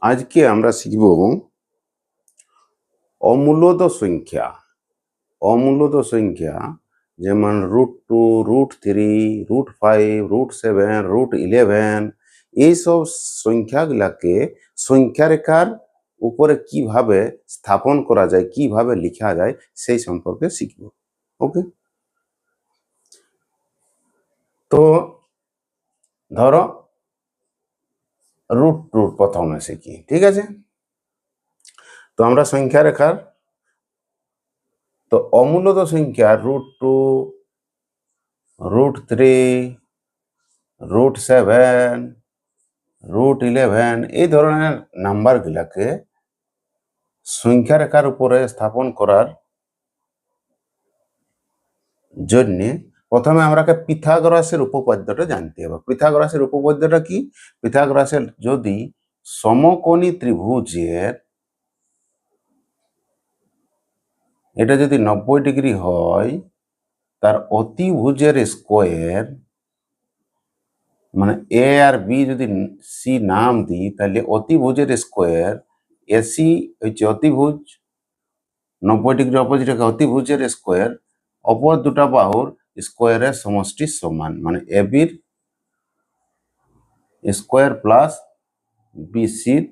আজকে আমরা শিখব অমূলদ সংখ্যা। অমূলদ সংখ্যা যেমন √2, √3, √5, √7, √11 এইসব সংখ্যাগুলাকে সংখ্যা রেখার উপরে কিভাবে স্থাপন করা যায়, কিভাবে লেখা যায় সেই সম্পর্কে শিখব। ওকে, তো ধরো √2 প্রথমে শিখি, ঠিক আছে? তো আমরা সংখ্যা রেখার তো অমূলদ সংখ্যা √2, √3, √7, √11 এই ধরনের নাম্বারগুলাকে সংখ্যা রেখার উপরে স্থাপন করার জন্য প্রথমে আমরাকে পিথাগোরাসের উপপাদ্যটা জানতে হবে। পিথাগোরাসের উপপাদ্যটা কি? পিথাগোরাসের যদি সমকোণী ত্রিভুজের এটা যদি 90 ডিগ্রি হয়, তার অতিভুজের স্কোয়ার মানে এ আর বি যদি সি নাম দিই, তাহলে অতিভুজের স্কোয়ার এসি হচ্ছে অতিভুজ, 90 ডিগ্রি অপোজিট রেখা অতিভুজের স্কোয়ার অপর দুটা বাহুর স্কোয়ারের সমষ্টি সমান, মানে এ বির স্কোয়ার প্লাস বিসির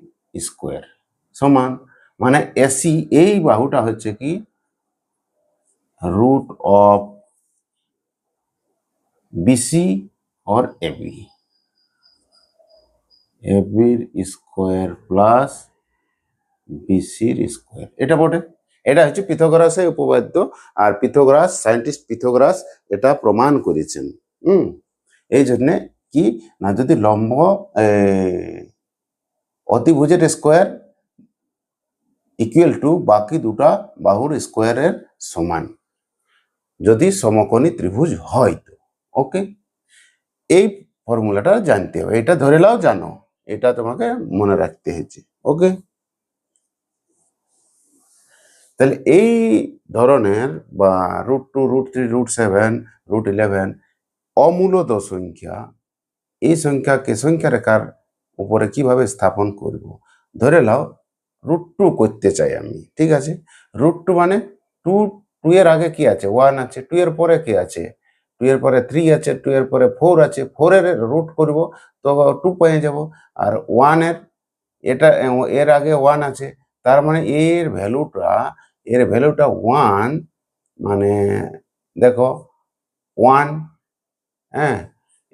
স্কোয়ার সমান, মানে এসি এই বাহুটা হচ্ছে কি রুট অফ বিসি और এবি, এবির স্কোয়ার প্লাস বিসির স্কোয়ার, এটা বটে। এটা হচ্ছে পিথাগোরাসের উপপাদ্য, আর পিথাগোরাস সায়েন্টিস্ট পিথাগোরাস এটা প্রমাণ করেছেন। এই জন্যে কি না, যদি লম্ব অতিভুজের স্কোয়ার ইকুয়াল টু বাকি দুটা বাহুর স্কোয়ারের সমান যদি সমকোণী ত্রিভুজ হয় তো। ওকে, এই ফর্মুলাটা জানতে হবে, এটা ধরে নাও জানো, এটা তোমাকে মনে রাখতে হচ্ছে। ওকে, তাহলে এই ধরনের বা √2, √3, √7, √11 অমূলদ সংখ্যা, এই সংখ্যাকে সংখ্যা রেখার উপরে কিভাবে স্থাপন করব। ধরে নাও √2 করতে চাই আমি, ঠিক আছে? √2 মানে 2 এর আগে কি আছে? 1 আছে। 2 এর পরে কি আছে? 2 এর পরে 3 আছে। 2 এর পরে 4 আছে। 4 এর রুট করব তো 2 পেয়ে যাব। আর 1 এর এর আগে 1 আছে, তার মানে এর ভ্যালুটা 1, মানে দেখো 1, হ্যাঁ,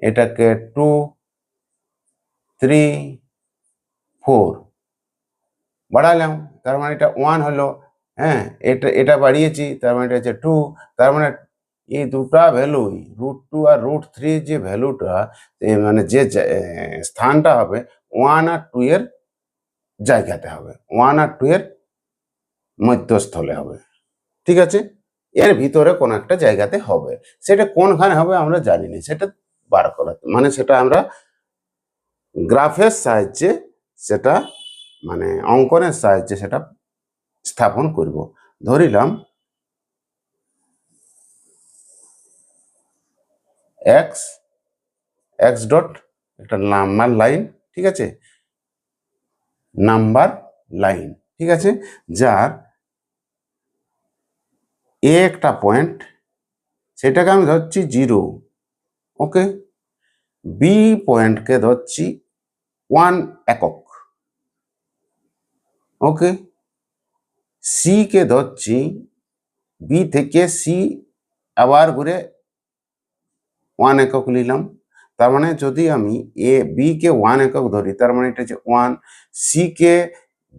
এটাকে 2, 3, 4 বাড়ালাম, তার মানে এটা 1 হলো। হ্যাঁ, এটা বাড়িয়েছি, তার মানে এটা হচ্ছে 2। তার মানে এই দুটা ভ্যালুই √2 আর √3 যে ভ্যালুটা মানে যে স্থানটা হবে 1 আর 2 এর জায়গাতে হবে, 1 আর 2 এর মধ্যস্থলে হবে, ঠিক আছে? এর ভিতরে কোন একটা জায়গাতে হবে, সেটা কোনখানে হবে আমরা জানি না, সেটা বার করা মানে সেটা আমরা গ্রাফের সাহায্যে, সেটা মানে অঙ্কনের সাহায্যে সেটা স্থাপন করব। ধরিলাম এক্স ডট একটা নাম্বার লাইন, ঠিক আছে? নাম্বার লাইন, ঠিক আছে, যার এ একটা পয়েন্ট, সেটাকে আমি ধরছি 0। ওকে, বি পয়েন্টকে ধরছি 1 একক। ওকে, সি কে ধরছি, বি থেকে সি আবার ঘুরে 1 একক নিলাম। তার মানে যদি আমি বি কে 1 একক ধরি, তার মানে এটা হচ্ছে 1। সি কে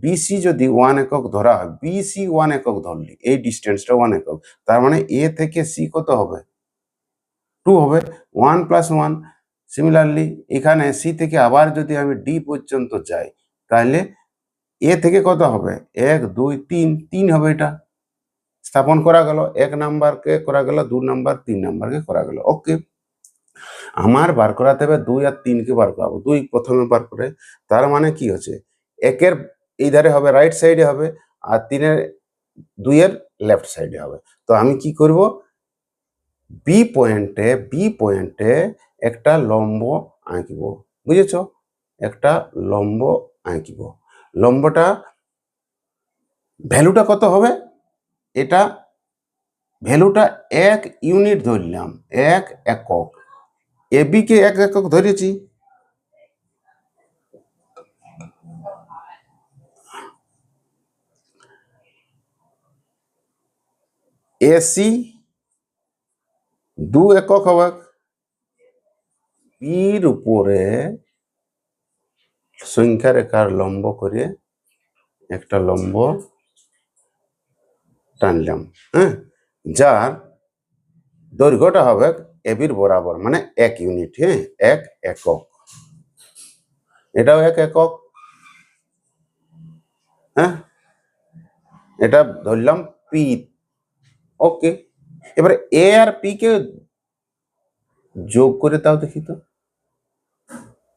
বিসি যদি 1 একক ধরা হয়, বিসি 1 একক ধরলি, এই ডিস্টেন্সটা 1 একক, তার মানে এ থেকে সি কত হবে? 2 হবে, 1 + 1। সিমিলারলি এখানে সি থেকে আবার যদি আমি ডি পর্যন্ত যাই, তাহলে এ থেকে কত হবে? 1, 2, 3, 3 হবে। এটা স্থাপন করা গেল, 1 নাম্বারকে করা গেল, 2 নাম্বার, 3 নাম্বারকে করা গেল। ওকে, আমার বার করাতে হবে 2 আর 3 কে বার করাবো। 2 প্রথমে বার করে, তার মানে কি হচ্ছে, 1 এর এই ধারে হবে, রাইট সাইডে হবে, আর 2 এর লেফট সাইডে হবে। তো আমি কি করব, বি পয়েন্টে একটা লম্ব আঁকব, বুঝেছ? একটা লম্ব আঁকব। লম্বটা ভ্যালুটা কত হবে, এটা ভ্যালুটা 1 ইউনিট ধরলাম, 1 একক, এবি কে 1 একক ধরেছি, এসি 2 একক হবে, পির উপরে সংখ্যা রেখার লম্ব করে একটা লম্ব টানলাম, হ্যাঁ, যার দৈর্ঘ্যটা হবে এবির বরাবর, মানে 1 ইউনিট, হ্যাঁ, 1 একক, এটাও 1 একক, হ্যাঁ, এটা ধরলাম পি। ওকে, এবারে এ আর পি কে যোগ করে তাও দেখি তো,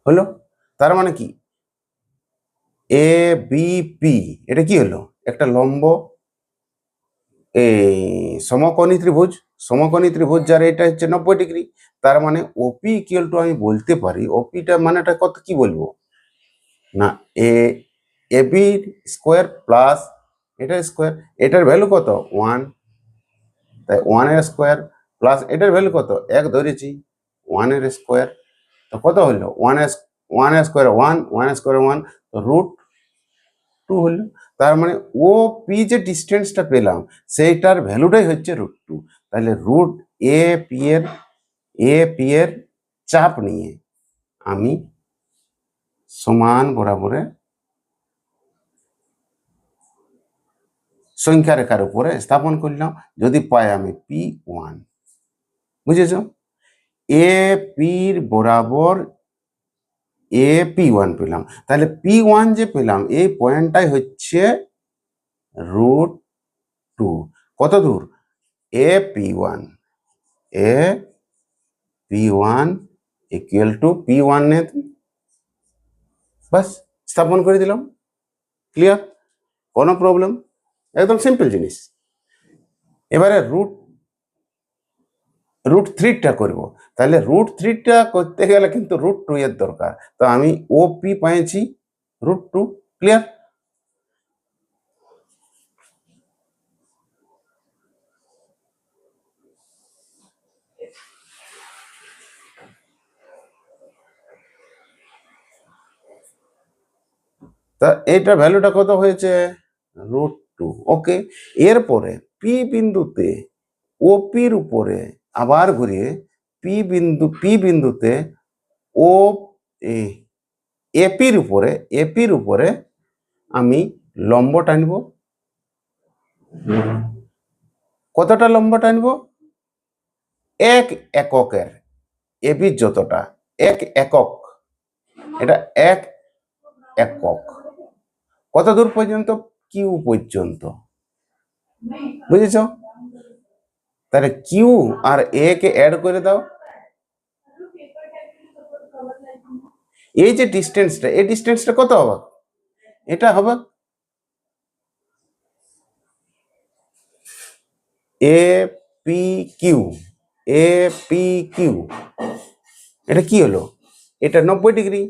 হলো, তার মানে কি এ বি পি, এটা কি হলো, একটা লম্ব এই সমকোণী ত্রিভুজ, সমকোণী ত্রিভুজ যার এটা হচ্ছে 90 ডিগ্রি, তার মানে ওপি ইকুয়াল টু আমি বলতে পারি, ওপিটা মানেটা কত, কি বলবো না, এ বি স্কোয়ার প্লাস এটা স্কোয়ার, এটার ভ্যালু কত 1, তাই 1 এর স্কোয়ার প্লাস এটার ভ্যালু কত 1 ধরেছি, 1 এর স্কোয়ার, তো কত হলো 1 এর স্কোয়ার 1, 1 এর স্কোয়ার 1, তো √2 হলো, তার মানে ও পি যে ডিস্টেন্সটা পেলাম সেইটার ভ্যালুটাই হচ্ছে √2, তাহলে এ পি এর চাপ নিয়ে আমি সমান বরাবরে সংখ্যা রেখার উপরে স্থাপন করলাম, যদি পাই আমি P1, বুঝেছ, এ পির বরাবর P1 পেলাম, তাহলে P1 যে পেলাম এই পয়েন্টটাই হচ্ছে √2, কত দূর P1 ইকুয়াল টু P1 নে বাস স্থাপন করে দিলাম, ক্লিয়ার, কোনো প্রবলেম, একদম সিম্পল জিনিস। এবারে √3টা করব, তাহলে √3টা করতে গেলে কিন্তু √2 এর দরকার, তো আমি ওপি পেয়েছি √2, ক্লিয়ার। তা এইটা ভ্যালুটা কত হয়েছে √2, ওকে। এরপরে পি বিন্দুতে ওপির উপরে আবার ঘুরিয়ে পি বিন্দুতে ও এপির উপরে আমি লম্ব টানব, কতটা লম্ব টানব 1 এককের, এপির যতটা 1 একক, এটা 1 একক, কত দূর পর্যন্ত কিউ পর্যন্ত, বুঝেছ, তাহলে কিউ আর এ কে অ্যাড করে দাও, এই যে ডিস্টেন্সটা, এই ডিস্টেন্সটা কত হবে, এটা হবে এ পি কিউ, এটা কি হলো, এটা 90 ডিগ্রি,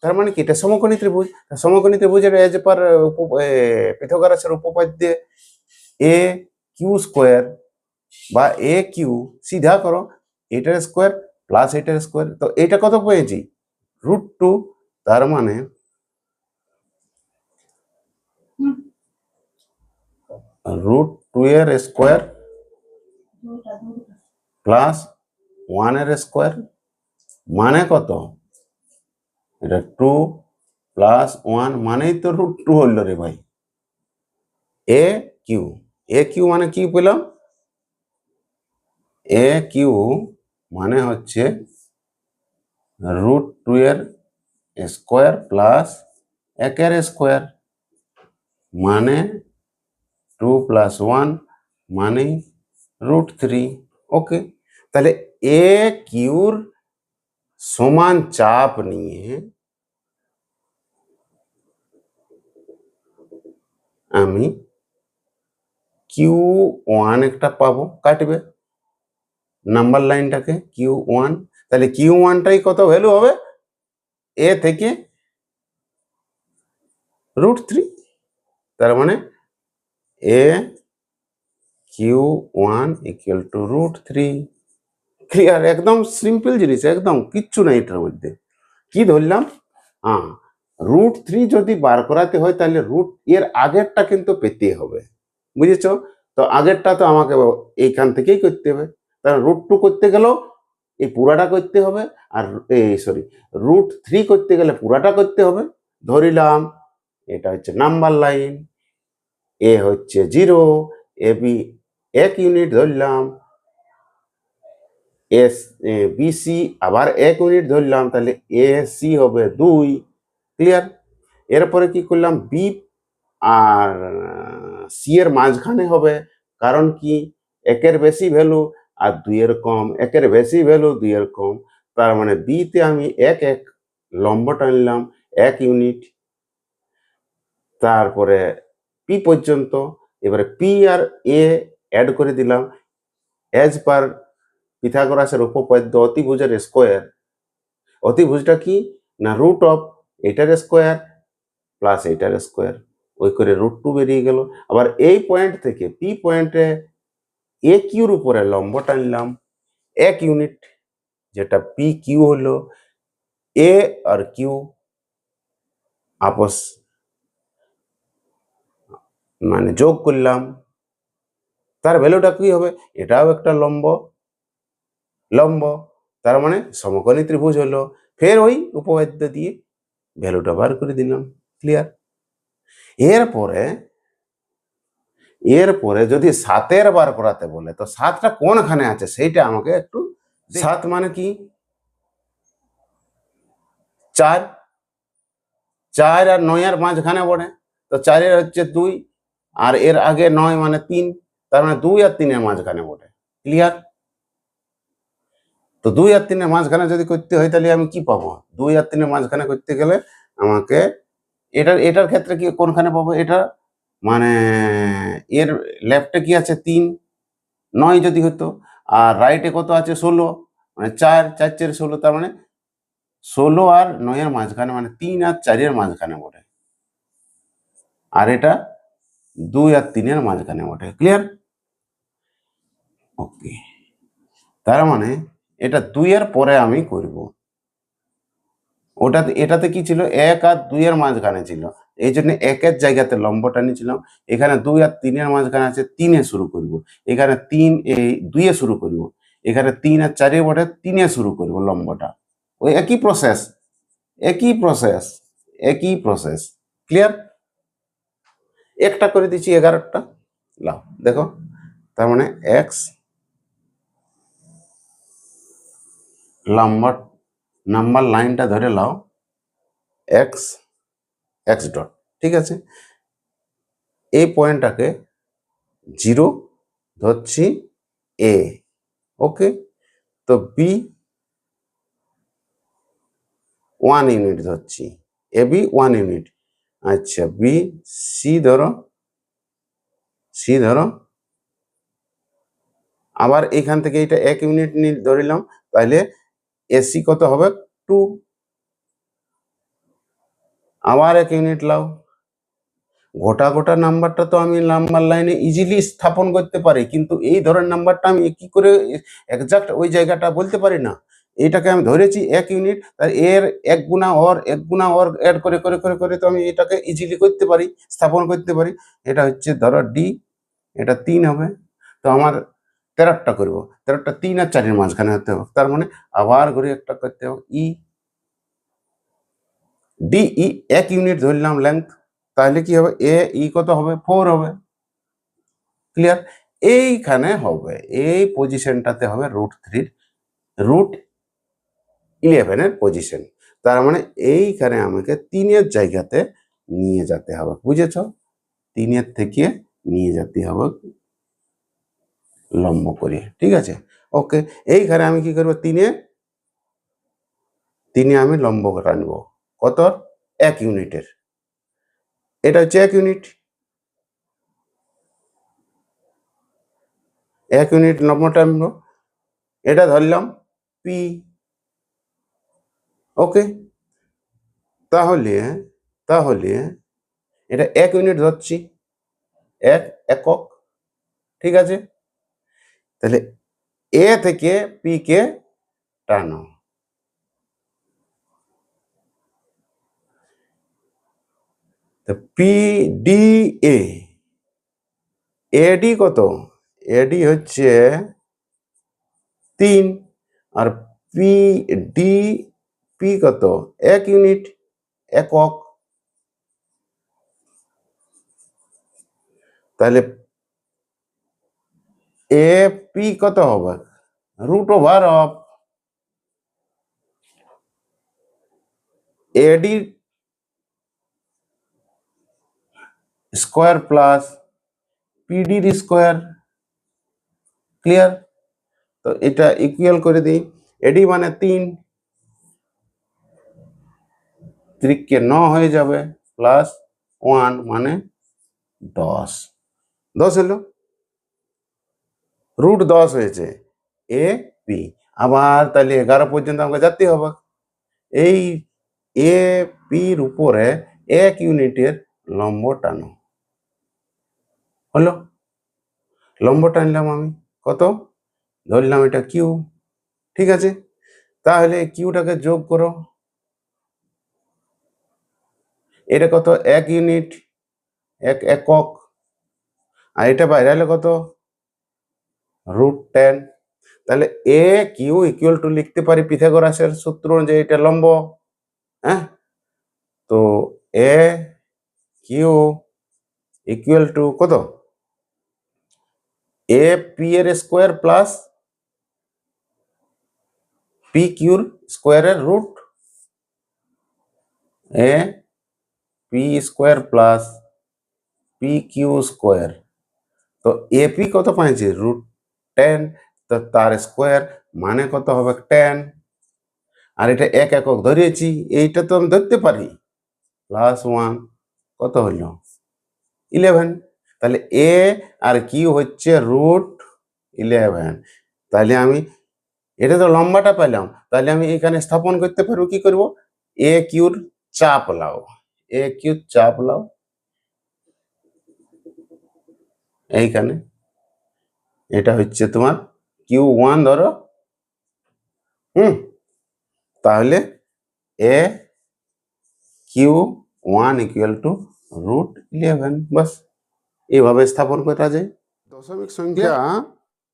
তার মানে কি এটা সমকোণী ত্রিভুজ, সমকোণী ত্রিভুজের এজ পার পিথাগোরাসের উপপাদ্যে এ কিউ স্কোয়ার বা এ কিউ সিধা করো, এটার স্কোয়ার প্লাস এটার স্কোয়ার, তো এটা কত পেয়েছি √2, তার মানে √2 এর স্কোয়ার প্লাস 1 এর স্কোয়ার, মানে কত, এটা 2 প্লাস 1 মানেই তো √2 হলো রে ভাই, এ কিউ মানে কি পেলাম, এ কিউ মানে হচ্ছে √2 এর স্কোয়ার প্লাস 1 এর স্কোয়ার, মানে 2 প্লাস 1 মানে √3, ওকে। তাহলে এ কিউর সমান চাপ নিয়ে আমি Q1 একটা পাবো, কাটবে নাম্বার লাইনটাকে Q1, তাহলে Q1টাই কত ভ্যালু হবে, এ থেকে √3, তার মানে এ Q1 ইকুয়াল টু √3। ক্লিয়ার? একদম সিম্পল জিনিস, একদম কিচ্ছু নাই এটার মধ্যে। কি ধরলাম? হ্যাঁ, √3 যদি বার করাতে হয় তাহলে এর আগেরটা কিন্তু পেতে হবে, বুঝেছ? তো আগেরটা তো আমাকে এইখান থেকেই করতে হবে। কারণ √2 করতে গেলেও এই পুরাটা করতে হবে, আর √3 করতে গেলে পুরাটা করতে হবে। ধরিলাম এটা হচ্ছে নাম্বার লাইন, এ হচ্ছে 0, এ বি 1 ইউনিট ধরলাম, এস বিসি আবার 1 ইউনিট ধরলাম, তাহলে এ সি হবে 2। ক্লিয়ার? এরপরে কি করলাম, বি আর সি এর মাঝখানে হবে, কারণ কি একের বেশি ভ্যালু আর 2 এর কম, একের বেশি ভ্যালু 2 এর কম, তার মানে বিতে আমি 1 লম্ব টানলাম 1 ইউনিট, তারপরে পি পর্যন্ত। এবারে পি আর এ অ্যাড করে দিলাম অ্যাজ পার পিথাগোরাসের উপপাদ্য অতিভুজের স্কোয়ার। অতিভুজটা কি না, রুট অফ এটার স্কোয়ার প্লাস এটার স্কোয়ার, ওই করে √2 বেরিয়ে গেল। আবার এই পয়েন্ট থেকে পি পয়েন্টে এ কিউর উপরে লম্ব টানলাম 1 ইউনিট, যেটা পি কিউ হলো। এ আর কিউ আপস মানে যোগ করলাম, তার ভ্যালুটা কি হবে, এটাও একটা লম্ব, লম্ব, তার মানে সমকোণী ত্রিভুজ হলো। ফের ওই উপপাদ্য দিয়ে ভ্যালুটা বার করে দিলাম। ক্লিয়ার? এরপরে এরপরে যদি 7 বার করাতে বলে, তো 7টা কোনখানে আছে সেইটা আমাকে একটু। 7 মানে কি 4, 4 আর 9 এর মাঝখানে পড়ে, তো 4 এর হচ্ছে 2, আর এর আগে 9 মানে 3, তার মানে 2 আর 3 এর মাঝখানে পড়ে। ক্লিয়ার? তো 2 আর 3 এর মাঝখানে যদি করতে হয় তাহলে আমি কি পাবো, 2 আর 3 এর মাঝখানে করতে গেলে আমাকে এটার ক্ষেত্রে কি কোনখানে পাবো, এটা মানে এর লেফটে কি আছে 3, 9 যদি হতো, আর রাইটে কত আছে 16, মানে 4, 4 4 16, তার মানে 16 আর 9 এর মাঝখানে, মানে 3 আর 4 এর মাঝখানে বটে, আর এটা 2 আর 3 এর মাঝখানে বটে। ক্লিয়ার? ওকে, তার মানে এটা 2 এর পরে আমি করব। এটাতে কি ছিল, 1 আর 2 এর মাঝখানে ছিল, এই জন্য 1 এর জায়গাতে লম্বটা নিয়েছিলাম। এখানে 2 আর 3 এর মাঝখানে আছে, 3 এ শুরু করব। এখানে 3 এই 2 এ শুরু করব। এখানে 3 আর 4 এ বটে, 3 এ শুরু করব লম্বটা। ওই একই প্রসেস, একই প্রসেস, একই প্রসেস। ক্লিয়ার? একটা করে দিচ্ছি 11টা, লাও দেখো, তার মানে এক্স নাম্বার নাম্বার লাইনটা ধরে লাও, এক্স এক্স ডট, ঠিক আছে? এই পয়েন্টটাকে 0 ধরছি এ, ওকে? তো বি 1 ইউনিট ধরছি, এ বি 1 ইউনিট। আচ্ছা, বি সি ধরো, সি ধরো, আবার এখান থেকে এটা 1 ইউনিট ধরিলাম, তাহলে এসি কত হবে 2, আবার 1 ইউনিট লাও। গোটা গোটা নাম্বারটা তো আমি নাম্বার লাইনে ইজিলি স্থাপন করতে পারি, কিন্তু এই ধরনের নাম্বারটা আমি কি করে এক্সাক্ট ওই জায়গাটা বলতে পারি না। এটাকে আমি ধরেছি 1 ইউনিট, তাই এর 1 গুণা অর 1 গুণা অর অ্যাড করে করে করে করে তো আমি এটাকে ইজিলি করতে পারি, স্থাপন করতে পারি। এটা হচ্ছে ধরো ডি, এটা 3 হবে, তো আমার 13টা করবো, 13টা 3 আর 4 এর মাঝখানে হতে হবে, তার মানে আবার ঘুরে একটা করতে হবে ই, ডি ই 1 ইউনিট ধরলাম লেন্থ, তাহলে কি হবে, এ ই কত হবে 4 হবে। ক্লিয়ার? এইখানে হবে, এই পজিশনটাতে হবে √3, √11 এর পজিশন, তার মানে এইখানে আমাকে 3 এর জায়গাতে নিয়ে যেতে হবে, বুঝেছ? 3 এর থেকে নিয়ে যেতে হবে লম্ব করে, ঠিক আছে? ওকে, এইখানে আমি কি করবো, 3 এ আমি লম্ব টানবো কত, 1 ইউনিটের, এটা হচ্ছে 1 ইউনিট, 1 ইউনিট লম্ব টানবো, এটা ধরলাম পি। ওকে, তাহলে তাহলে এটা 1 ইউনিট ধরছি, 1 একক। ঠিক আছে, তাহলে এ থেকে পি কে টানো। তো পি ডি এ, এডি কত? এডি হচ্ছে 3, আর পি ডি পি কত? 1 ইউনিট, একক। তাহলে এ পি কত হবে? √অফ এডি স্কোয়ার প্লাস পিডির স্কোয়ার। ক্লিয়ার? তো এটা ইকুয়াল করে দিই। এডি মানে 3, 3 × 9 হয়ে যাবে, প্লাস 1 মানে 10। 10 এলো, √10 হয়েছে এ পি। আবার তাহলে 11 পর্যন্ত আমাকে যেতে হবে। এই এ পির উপরে 1 ইউনিটের লম্ব টানো। হলো, লম্ব টানলাম আমি, কত ধরলাম? এটা কিউ। ঠিক আছে, তাহলে কিউটাকে যোগ করো। এটা কত? 1 ইউনিট, 1 একক। আর এটা বাইরে হলে কত? √10। তাহলে এ কিউ ইকুয়াল টু লিখতে পারি পিথাগোরাসের সূত্র অনুযায়ী, এটা লম্ব। হ্যাঁ, তো এ কিউ ইকুয়াল টু কত? এ পি এর স্কোয়ার প্লাস পি কিউর স্কোয়ারের রুট। A P square plus P Q square. তো এপি কত পাইছি? √10। তো তার স্কোয়ার মানে কত হবে? 10। আর এটা 1 একক ধরিয়েছি, এইটা তো আমি ধরতে পারি, প্লাস 1 কত হইল? 11। তাহলে এ আর কিউ হচ্ছে √11। তাহলে আমি এটা তো লম্বাটা পেলাম, তাহলে আমি এখানে স্থাপন করতে পারবো। কি করব? এ কিউর চাপ লাও, এ কিউর চাপ লাও এইখানে। এটা হচ্ছে তোমার Q1 ধরো। তাহলে এ Q1 ইকুয়াল টু √11। বাস, এইভাবে স্থাপন করা যায়। দশমিক সংখ্যা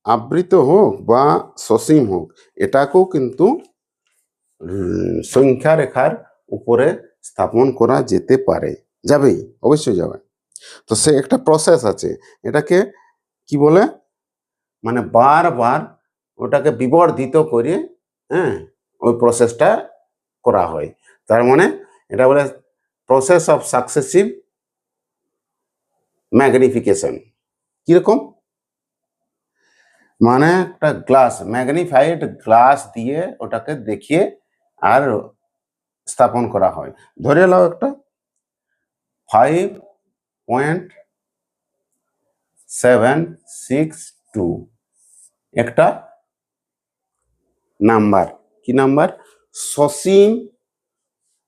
আবৃত হোক বা সসীম হোক, এটাকেও কিন্তু সংখ্যা রেখার উপরে স্থাপন করা যেতে পারে। যাবেই, অবশ্যই যাবে। তো সে একটা প্রসেস আছে, এটাকে কি বলে, মানে বারবার ওটাকে বিবর্ধিত করে, হ্যাঁ, ওই প্রসেসটা করা হয়। তার মানে এটা বলে প্রসেস অফ সাকসেসিভ ম্যাগনিফিকেশন। কিরকম? মানে একটা গ্লাস, ম্যাগনিফাইড গ্লাস দিয়ে ওটাকে দেখিয়ে আর স্থাপন করা হয়। ধরে নাও একটা 5.762 একটা নাম্বার। কি নাম্বার? সসীম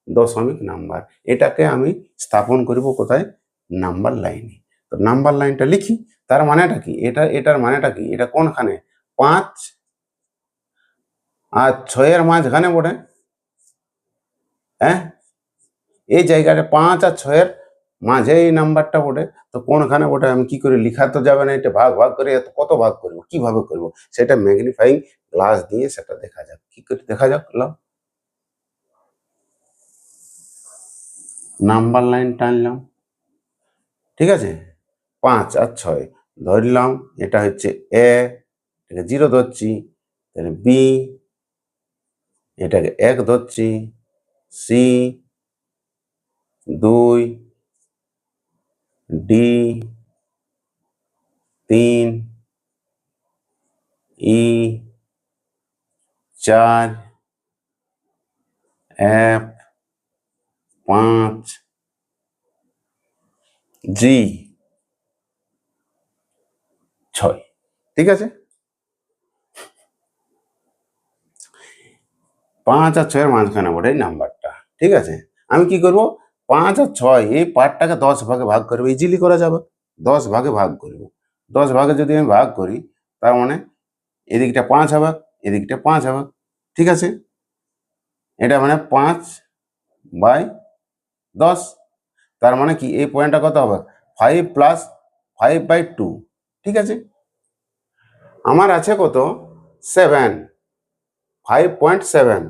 দশমিক নাম্বার। এটাকে আমি স্থাপন করব কোথায়? নাম্বার লাইনে। তো নাম্বার লাইনটা লিখি। তার মানেটা কি? এটার মানেটা কি? এটা কোনখানে? 5 আর 6-এর মাঝখানে বটে। হ্যাঁ, এই জায়গাটা 5 আর 6-এর মাঝে এই নাম্বারটা বটে। তো কোনখানে বটে আমি কি করে? লিখা তো যাবে না, এটা ভাগ ভাগ করে। কত ভাগ করবো, কিভাবে করব? সেটা ম্যাগনিফাইং গ্লাস দিয়ে সেটা দেখা যাক। কি করে দেখা যাক? নাম্বার লাইন টানলাম, ঠিক আছে, 5 আর 6 ধরলাম। এটা হচ্ছে এ, এটাকে 0 ধরছি। তাহলে বি, এটাকে 1 ধরছি। সি 2, ডি 3, ই 4, এফ 5, জি 6। ঠিক আছে, 5 আর 6-এর মাঝখানে বটে এই নাম্বারটা। ঠিক আছে, আমি কি করব? 5 আর 6 এই পার্টটাকে 10 ভাগে ভাগ করবে, ইজিলি করা যাবে। 10 ভাগে ভাগ করব, 10 ভাগে যদি আমি ভাগ করি, তার মানে এদিকটা 5 হবে, এদিকটা 5 হবে, ঠিক আছে। এটা মানে 5/10, তার মানে কি এই পয়েন্টটা কত হবে, 5 + 5/2, ঠিক আছে। আমার আছে কত, 7, 5.7,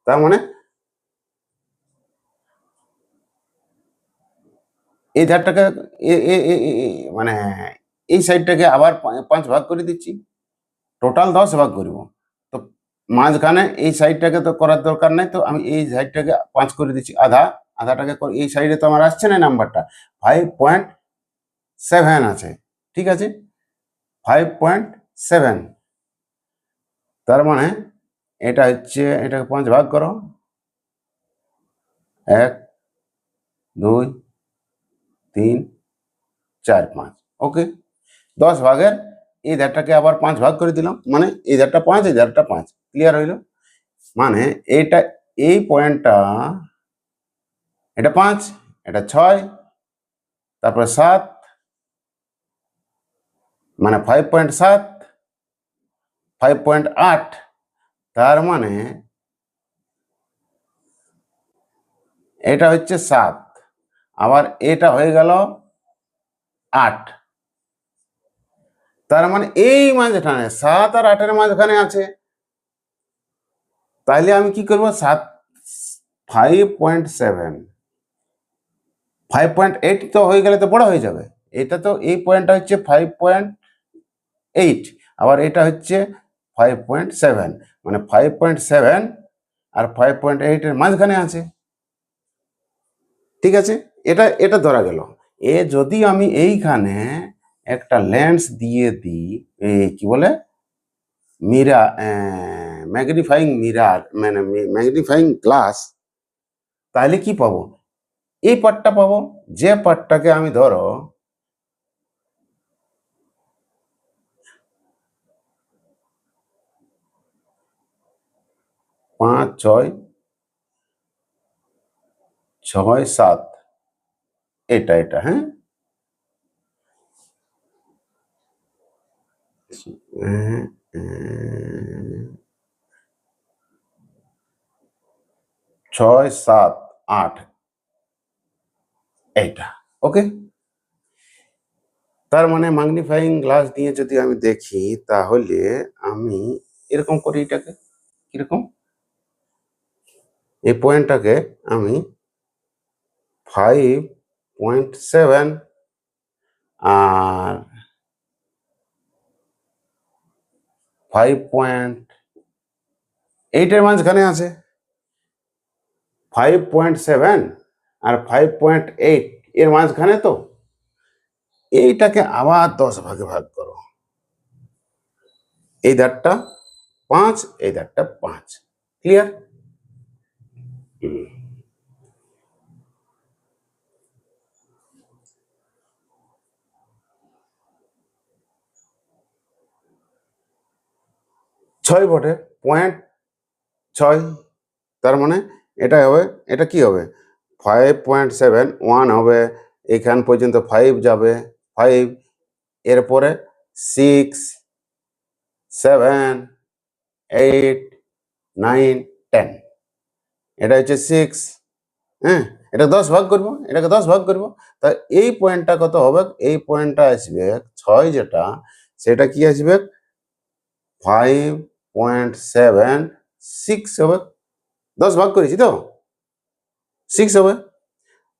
তার মানে এই ধারটাকে মানে এই সাইডটাকে আবার 5 ভাগ করে দিচ্ছি, টোটাল 10 ভাগ করব। তো মাঝখানে এই সাইডটাকে তো করার দরকার নাই, তো আমি এই সাইডটাকে 5 করে দিচ্ছি, আধাটাকে এই সাইডে তো আমার আসছে না নাম্বারটা, 5.7 আছে, ঠিক আছে, 5.7। তার মানে এটা হচ্ছে, এটাকে 5 ভাগ করো, 1 2 3 4 5, ওকে। 10 ভাগের এই ধারটাকে আবার 5 ভাগ করে দিলাম, মানে এই ধারটা 5, এই ধারটা 5, ক্লিয়ার হইল। মানে এইটা, এই পয়েন্টটা, এটা 5, এটা 6, তারপরে 7, মানে 5.7, 5.8, তার মানে এটা হচ্ছে 7, আবার এটা হয়ে গেল 8, তার মানে এই মাঝখানে 7 আর 8-এর মাঝখানে আছে। তাহলে আমি কি করবো, 5.7, 5.8 তো হয়ে গেলে তো বড় হয়ে যাবে। এটা তো এই পয়েন্টটা হচ্ছে 5.8, আবার এটা হচ্ছে 5.7, মানে 5.7 আর 5.8-এর মাঝখানে আছে, ঠিক আছে। এটা এটা ধরা গেল। যদি আমি এইখানে একটা লেন্স দিয়ে দিই, কি বলে, মিরা ম্যাগনিফাইং মিরার, মানে ম্যাগনিফাইং গ্লাস, তাহলে কি পাবো, এই পার্টটা পাবো, যে পার্টটাকে আমি ধরো 5 6 6 7, এটা হ্যাঁ, 6 7 8, এইটা, ওকে। তার মানে ম্যাগনিফাইং গ্লাস দিয়ে যদি আমি দেখি, তাহলে আমি এরকম করি, এটাকে কিরকম, এই পয়েন্টটাকে আমি 5.7 আর 5.8-এর মাঝখানে আছে, 5.7 আর 5.8 এর মাঝখানে, তো এইটাকে আবার 10 ভাগে ভাগ করো, এই ধারটা 5, এই ধারটা 5, ক্লিয়ার। 6 বটে, 0.6, তার মানে এটা হবে, এটা কি হবে, 5.7, 1 হবে, এখান পর্যন্ত 5 যাবে, 5, এরপরে 6 7 8 9 10, এটা হচ্ছে 6, হ্যাঁ, এটা 10 ভাগ করবো, এটাকে 10 ভাগ করবো, তা এই পয়েন্টটা কত হবে, এই পয়েন্টটা আসবে 6, যেটা সেটা কি আসবে, 5.76 হবে, 10 ভাগ করেছি তো, 6 হবে,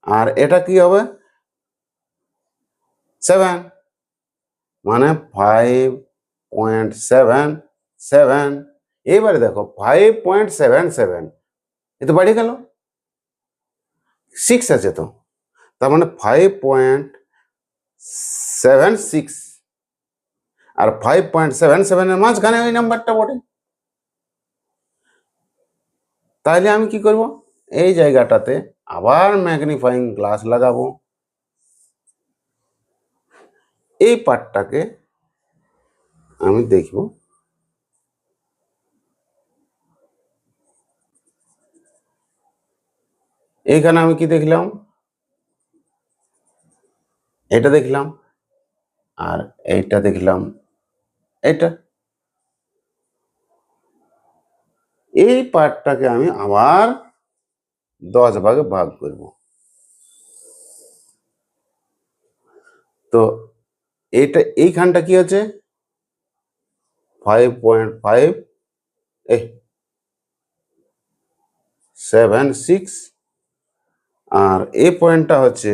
আর এটা কি হবে, 7, মানে 5.77, এবারে দেখো 5.77, এ তো বাড়িয়ে গেল, 6 আছে তো, তার মানে 5.76 আর 5.77-এর মাঝখানে ওই নাম্বারটা বটে। তাহলে আমি কি করব, এই জায়গাটাতে আবার ম্যাগনিফাইং গ্লাস লাগাবো, এই পার্টটাকে আমি দেখব, এইখানে আমি কি দেখলাম, এটা দেখলাম, আর এইটা দেখলাম, এটা এই পার্টটাকে আমি আবার 10 ভাগে ভাগ করব। তো এইটা এইখানটা কি আছে 5.5 76, আর এই পয়েন্টটা হচ্ছে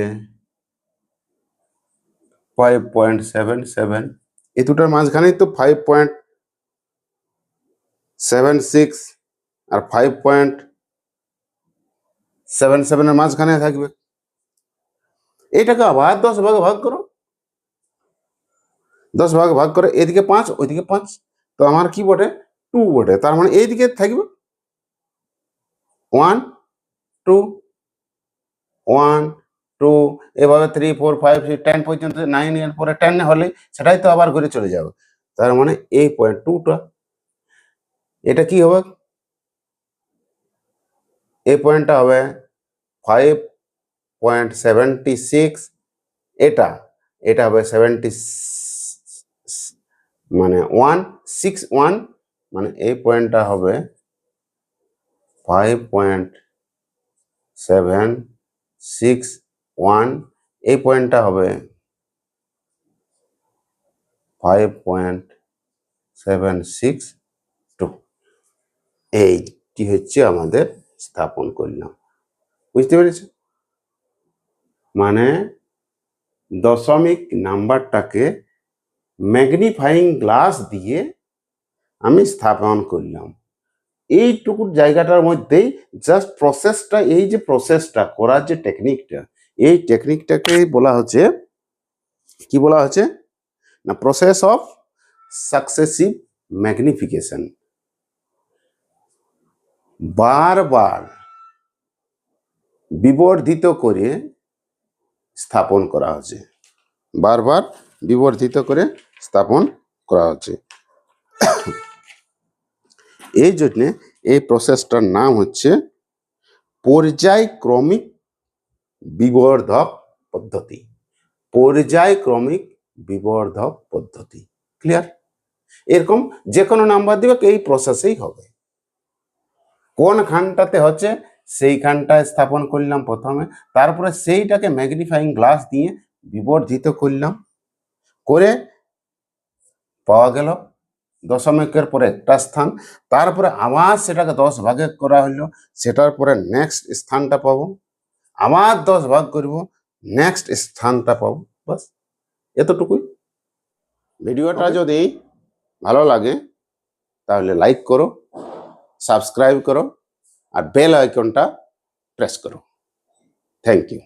5.77। এই দুটার মাঝখানেই তো 5.76 আর 5.77 এর মাঝখানে থাকবে। এটাকে আবার 10 ভাগে ভাগ করো, 10 ভাগে ভাগ করে এদিকে 5 ওইদিকে 5, তো আমার কি বটে 2 বটে, তার মানে এইদিকে থাকবে 1 2 1 2, এভাবে 3 4 5 6 10 পর্যন্ত, 9 এর পরে 10 হলে সেটাই তো আবার ঘুরে চলে যাবে। তার মানে এই পয়েন্ট 2টা, এটা কি হবে, এই পয়েন্টটা হবে 5.76, এটা এটা হবে 70 মানে 161, মানে এই পয়েন্টটা হবে 5.761, এই পয়েন্টটা হবে 5.762। এইটি হচ্ছে আমাদের স্থাপন করলাম, বুঝতে পেরেছ? মানে দশমিক নাম্বারটাকে ম্যাগনিফাইং গ্লাস দিয়ে আমি স্থাপন করলাম। এইটুকু জায়গাটার মধ্যেই জাস্ট প্রসেসটা, এই যে প্রসেসটা করার যে টেকনিকটা, এই টেকনিকটাকে বলা হচ্ছে, কি বলা হচ্ছে না, প্রসেস অফ সাকসেসিভ ম্যাগনিফিকেশন। বারবার বিবর্ধিত করে স্থাপন করা হচ্ছে, বারবার বিবর্ধিত করে স্থাপন করা হচ্ছে। এই জন্যে এই প্রসেসটার নাম হচ্ছে পর্যায়ক্রমিক বিবর্ধক পদ্ধতি। পর্যায়ক্রমিক বিবর্ধক পদ্ধতি, ক্লিয়ার? এরকম যে কোনো নাম্বার দিবে এই প্রসেসেই হবে। কোন খানটাতে হচ্ছে সেই খানটায় স্থাপন করলাম প্রথমে, তারপরে সেইটাকে ম্যাগনিফাইং গ্লাস দিয়ে বিবর্ধিত করলাম, করে পাওয়া গেল দশমিকের পরে একটা স্থান, তারপরে আবার সেটাকে 10 ভাগে করা হলো, সেটার পরে নেক্সট স্থানটা পাবো, আবার 10 ভাগ করব, নেক্সট স্থানটা পাবো, বাস এতটুকুই। ভিডিওটা যদি ভালো লাগে তাহলে লাইক করো, সাবস্ক্রাইব করো, আর বেল আইকনটা প্রেস করো। Thank you.